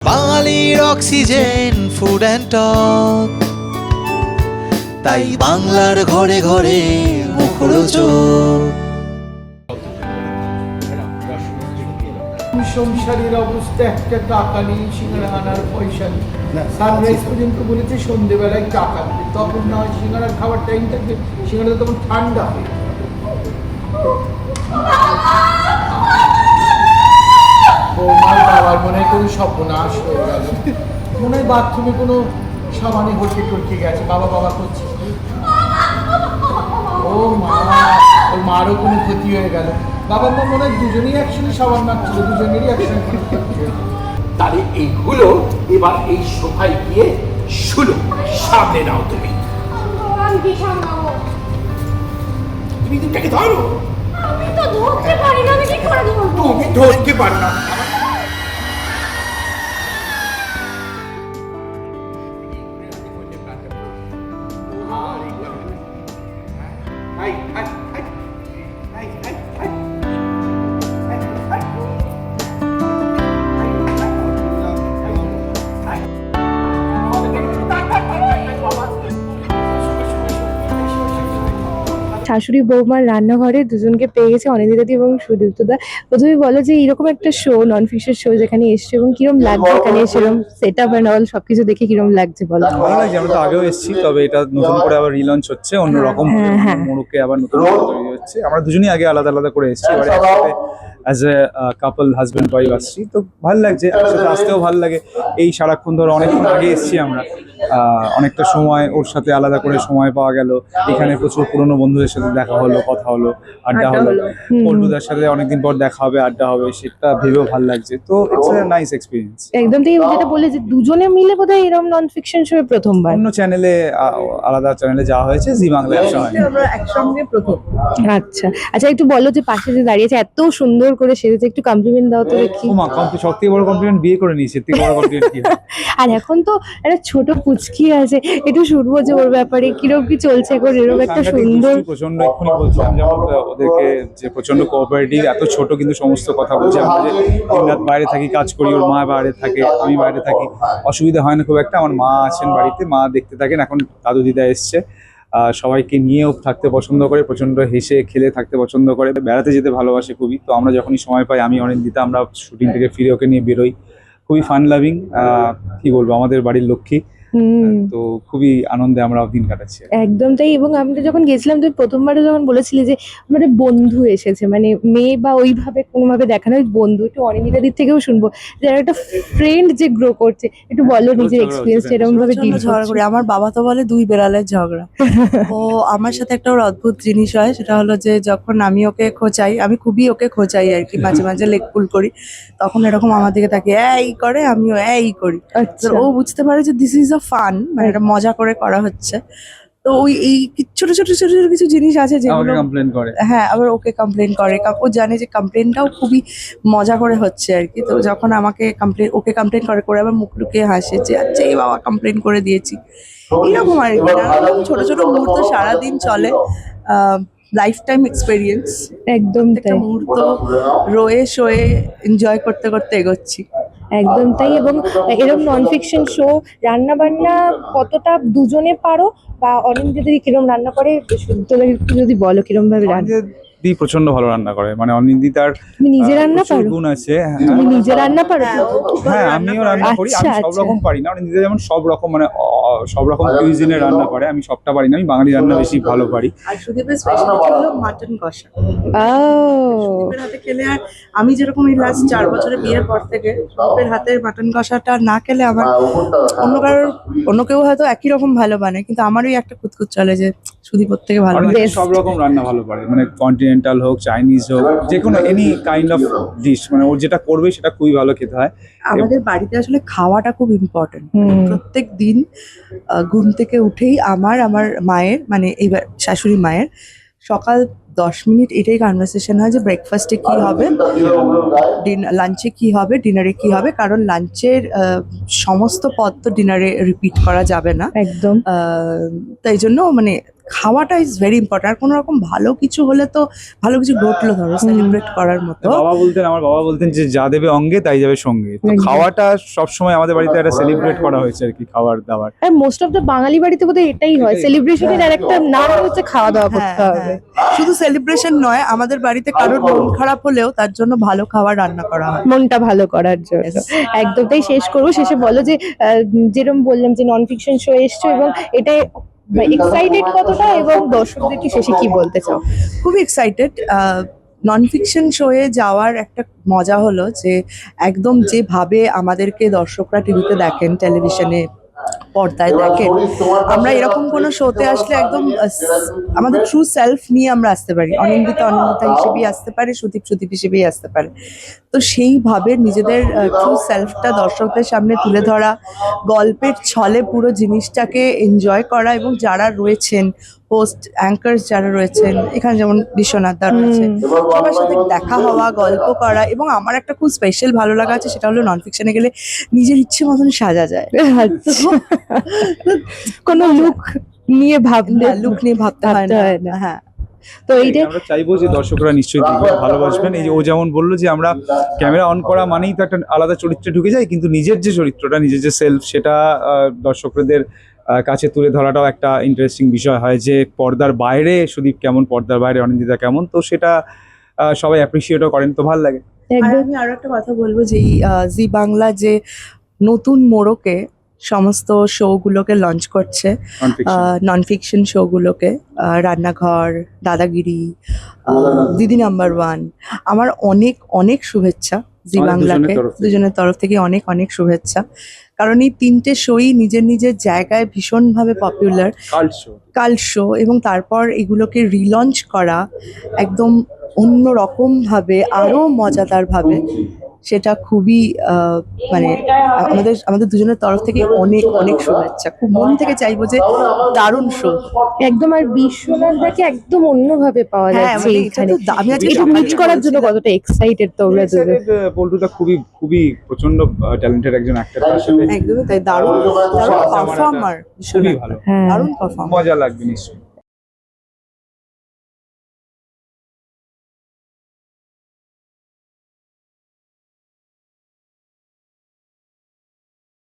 বাঙালির oxygen food and talk, তাই বাংলার ঘরে ঘরে মুখরোচক। সংসারের অবস্থা একটা টাকা নেই, সিঙ্গারা আনার পয়সা নেই। সানরাইজ পর্যন্ত বলেছে সন্ধ্যেবেলায় টাকা নেই, তখন না হয় সিঙ্গারার খাবার টাইম থাকবে, সিঙ্গারা তখন ঠান্ডা হয়ে বৌমার বাবার মনে হয় কোনো সর্বনাশ হয়ে গেল, মনে হয় বাথরুমে কোনো সাবানে হটকে টটকে গেছে, বাবা বাবা করছে। ও মা, ওর মারও কোনো ক্ষতি হয়ে গেল। বাবা মা মনে হয় দুজনেই একসঙ্গে সাবান মারছিল, দুজনেরই একসঙ্গে। তাহলে এইগুলো এবার এই সোফায় গিয়ে শুলো, সামনে নাও তুমি। তুমি দুটাকে ধরো। আমি তো ধরতে পারি না, আমি কি করে ধরবো? তুমি ধরতে পারো না। শাশুড়ি বৌমার রান্নাঘরে দুজনকে পেয়ে গেছে অনিন্দিতাদি এবং সুদীপ্তদা। প্রথমে বলো যে এরকম একটা শো, নন ফিকশন শো যেখানে এসছো এবং কিরম লাগছে এখানে এসে, এরকম সেট আপ অ্যান্ড অল সবকিছু দেখে কিরম লাগছে বলো? ভালো লাগছে, আমরা তো আগেও এসেছি, তবে এটা নতুন করে আবার রিলঞ্চ হচ্ছে অন্যরকম মোড়কে, আবার নতুন করে তৈরি হচ্ছে। আমরা দুজনেই আগে আলাদা আলাদা করে এসেছি, এবারে একসাথে as a couple husband wife আসছি, তো ভালো লাগছে। একসাথে আসতেও ভালো লাগে। এই সারাক্ষণ ধরো অনেকক্ষণ আগে এসেছি আমরা, অনেকটা সময় ওর সাথে আলাদা করে সময় পাওয়া গেল। এখানে প্রচুর পুরনো বন্ধুদের সাথে দেখা হলো, কথা হলো, আড্ডা হলো। পল্টুদার সাথে অনেকদিন পর দেখা হবে, আড্ডা হবে, সেটা ভেবেও ভালো লাগছে। তো ইটস এ নাইস এক্সপিরিয়েন্স। একদম। তাই যেটা বললে যে দুজনে মিলে বোধহয় এরকম নন ফিকশন শো প্রথমবার। অন্য চ্যানেলে, আলাদা চ্যানেলে যাওয়া হয়েছে, জি বাংলায় আমরা একসঙ্গে প্রথম। আচ্ছা আচ্ছা, একটু বলো যে পাশে যে দাঁড়িয়েছে এত সুন্দর করে সেজেছে, একটু কমপ্লিমেন্ট দাও তো দেখি। সব থেকে বড় কমপ্লিমেন্ট বিয়ে করে নিয়েছে, থেকে বড় কমপ্লিমেন্ট কি? আর এখন তো একটা ছোট পুচকি আছে, একটু শুনবো যে ওর ব্যাপারে কিরকম কি চলছে এখন, এরকম একটা সুন্দর। প্রচন্ড এক্ষুনি বলছিলাম যেমন ওদেরকে যে প্রচন্ড কোঅপারেটিভ, এত ছোট কিন্তু সমস্ত কথা বলছে। আমরা যে দিনরাত বাইরে থাকি, কাজ করি, ওর মা বাইরে থাকে, আমি বাইরে থাকি, অসুবিধা হয় না খুব একটা। আমার মা আছেন বাড়িতে, মা দেখতে থাকেন। এখন দাদু দিদা এসছে, সবাইকে নিয়েও থাকতে পছন্দ করে, প্রচন্ড হেসে খেলে থাকতে পছন্দ করে, বেড়াতে যেতে ভালোবাসে খুবই। তো আমরা যখনই সময় পাই, আমি অনিন্দিতা, আমরা শুটিং থেকে ফিরে ওকে নিয়ে বেরোই। খুবই ফান লাভিং, কি বলবো, আমাদের বাড়ির লক্ষ্মী। তো খুবই আনন্দে আমরা দিন কাটাচ্ছি। একদম তাই। এবং আমরা যখন গেছিলাম, তুই প্রথমবারে যখন বলেছিলি যে আমাদের বন্ধু এসেছে, মানে মেয়ে বা ওইভাবে কোনোভাবে দেখানো বন্ধু, একটু অনিন্দিতার দিক থেকেও শুনবো যে একটা ফ্রেন্ড যে গ্রো করছে, একটু বলো নিজের এক্সপিরিয়েন্স এরকম ভাবে ডিল ঝগড়া করি। আমার বাবা তো বলে দুই বেড়ালের ঝগড়া। ও আমার সাথে একটা ওর অদ্ভুত জিনিস হয়, সেটা হলো যে যখন আমি ওকে খোঁচাই, আমি খুবই ওকে খোঁচাই আর কি, মাঝে মাঝে লেগ পুল করি, তখন এরকম আমার দিকে তাকিয়ে এই করে, আমিও এই করি। ও বুঝতে পারে যে দিস ইজ আ ফান, মানে এটা মজা করে করা হচ্ছে। তো ওই এই ছোট ছোট ছোট ছোট কিছু জিনিস আছে যেগুলো কমপ্লেন করে। হ্যাঁ, আবার ওকে কমপ্লেন করে। ও জানে যে কমপ্লেনটাও খুবই মজা করে হচ্ছে আর কি। তো যখন আমাকে ওকে কমপ্লেন করে করে আবার মুখ লুকিয়ে হাসে যে আচ্ছা এই বাবা কমপ্লেন করে দিয়েছি, এরকম আর কি। নানান ছোট ছোট মুহূর্ত সারাদিন চলে, লাইফ টাইম এক্সপেরিয়েন্স। একদম একটা তাই। মুহূর্ত রয়ে শোয়ে এনজয় করতে করতে এগোচ্ছি। একদম তাই। এবং এরকম নন ফিকশন শো, রান্না বান্না কতটা দুজনে পারো, বা অনিন্দিতা কিরম রান্না করে তোদের একটু যদি বলো কিরম ভাবে রান্না। দি প্রচন্ড ভালো রান্না করে, মানে অনিন্দিতার তুমি নিজে রান্না প্রচুর পারো? গুণ আছে। তুমি নিজে রান্না পারো? হ্যাঁ, আমিও রান্না করি। আমি সব রকম পারি না, অনিন্দিতা যেমন সব রকম, মানে সব রকম কুইজিনের রান্না করে, আমি সবটা পারি না। আমি বাঙালি রান্না বেশি ভালো পারি। আর সুদীপের স্পেশালিটি হলো মাটন কষা। সুদীপের হাতে খেলে, আর আমি যেরকম এই লাস্ট 4 বছরে বিয়ের পর থেকে সুদীপের হাতের মাটন কষাটা না খেলে আমার অন্য কেউ হয়তো একই রকম ভালো বানায়, কিন্তু আমারই একটা খুঁতখুত চলে যে সুদীপ ওর থেকে ভালো বানায়। সব রকম রান্না ভালো পারে, মানে কন্টিনেন্টাল হোক, চাইনিজ হোক, যে কোনো এনি কাইন্ড অফ ডিশ, মানে ওর যেটা করবে সেটা খুবই ভালো খেতে হয়। আমাদের বাড়িতে আসলে খাওয়াটা খুব ইম্পর্টেন্ট। প্রত্যেক দিন ঘুম থেকে উঠেই আমার মায়ের, মানে এইবার শাশুড়ি মায়ের, সকাল 10 মিনিট এটাই কনভারসেশন হয় যে ব্রেকফাস্টে কি হবে, লাঞ্চে কি হবে, ডিনারে কি হবে, কারণ লাঞ্চের সমস্ত পদ তো ডিনারে রিপিট করা যাবে না। একদম। তাই জন্য মানে খাওয়াটা ইজ ভেরি ইম্পর্টেন্ট। আর কোনো রকম ভালো কিছু হলে তো, ভালো কিছু ঘটলো ধরো সেলিব্রেট করার মতো, আমার বাবা বলতেন যে যা দেবে অঙ্গে তাই যাবে সঙ্গে। তো একদম। খাওয়াটা সবসময় আমাদের বাড়িতে একটা সেলিব্রেট করা হয়েছে আর কি, খাবার দাবার। আর মোস্ট অফ দ্য বাঙালি বাড়িতে বোধহয় এটাই হয়, সেলিব্রেশনের আর একটা নাম হচ্ছে খাওয়া দাওয়া হ্যাঁ, করতে হবে। হ্যাঁ। শুধু সেলিব্রেশন নয়, আমাদের বাড়িতে কারোর মন খারাপ হলেও তার জন্য ভালো খাবার রান্না করা হয়। মনটা ভালো করার জন্য। Yes. একদম। তাই শেষ করবো, শেষে বলো যে যেরকম বললাম যে নন ফিকশন শো এসছো এবং এটা এক্সাইটেড কতটা, এবং দর্শকদেরকে শেষে কি বলতে চাও? খুবই এক্সাইটেড। নন ফিকশন শোয়ে যাওয়ার একটা মজা হলো যে একদম যেভাবে আমাদেরকে দর্শকরা টিভিতে দেখেন, টেলিভিশনে পর্দায় দেখেন, আমরা এরকম কোনো শোতে আসলে একদম আমাদের ট্রু সেলফ নিয়ে আমরা আসতে পারি। অনিন্দিতা হিসেবেই আসতে পারে, সুদীপ হিসেবেই আসতে পারে। তো সেইভাবে নিজেদের ট্রু সেলফটা দর্শকদের সামনে তুলে ধরা, গল্পের ছলে পুরো জিনিসটাকে এনজয় করা, এবং যারা রয়েছেন হোস্ট অ্যাঙ্কার্স যারা রয়েছেন এখানে, যেমন বিশ্বনাথ দা রয়েছে, সবার সাথে দেখা হওয়া, গল্প করা। এবং আমার একটা খুব স্পেশাল ভালো লাগা আছে, সেটা হলো নন ফিকশনে গেলে নিজের ইচ্ছে মতন সাজা যায়। কোনো লুক নিয়ে লুক নিয়ে ভাবতে হয় না। হ্যাঁ, তো এইটা আমরা চাইবো যে দর্শকরা নিশ্চয়ই দেখবেন, ভালোবাসবেন। এই যে ও যেমন বললো যে আমরা ক্যামেরা অন করা মানেই তো একটা আলাদা চরিত্রে ঢুকে যাই, কিন্তু নিজের যে চরিত্রটা, নিজের যে সেলফ, সেটা দর্শকদের কাছে তুলে ধরাটাও একটা ইন্টারেস্টিং বিষয় হয়, যে পর্দার বাইরে সুদীপ কেমন, পর্দার বাইরে অনিন্দিতা কেমন, তো সেটা সবাই অ্যাপ্রিসিয়েটও করেন, তো ভালো লাগে। আর একদম। আমি আরো একটা কথা বলবো যে এই জি বাংলা যে নতুন মোড়কে সমস্ত শো গুলোকে লঞ্চ করছে, নন ফিকশন শো গুলোকে, রান্নাঘর, দাদাগিরি, দিদি নাম্বার 1, আমার অনেক অনেক শুভেচ্ছা জি আমাদের বাংলাকে, দুজনের তরফ থেকে। দুজনের তরফ থেকে অনেক অনেক শুভেচ্ছা। কারণ এই 3টে শোই নিজের নিজের জায়গায় ভীষণভাবে পপুলার, কাল্ট শো, এবং তারপর এগুলোকে রিলঞ্চ করা একদম অন্য রকম ভাবে, আরো মজাদার ভাবে, সেটা খুবই মানে আমাদের দুজনের তরফ থেকে অনেক অনেক শুভেচ্ছা। খুব মন থেকে চাইবো যে দারুণ শো। একদম। আর বিশ্বনাথদাকে একদম অন্যভাবে পাওয়া হ্যাঁ, যাচ্ছে মানে এইখানে। এটা তো আমি আজকে এটা মিট করার জন্য কতটা এক্সাইটেড তোমরা দুজন? পল্টুদা খুবই প্রচন্ড ট্যালেন্টেড একজন অ্যাক্টর, তার সাথে একদমই তাই, দারুণ পারফর্মার, খুবই ভালো, হ্যাঁ। দারুণ পারফর্মার। মজা লাগবে নিশ্চয়ই।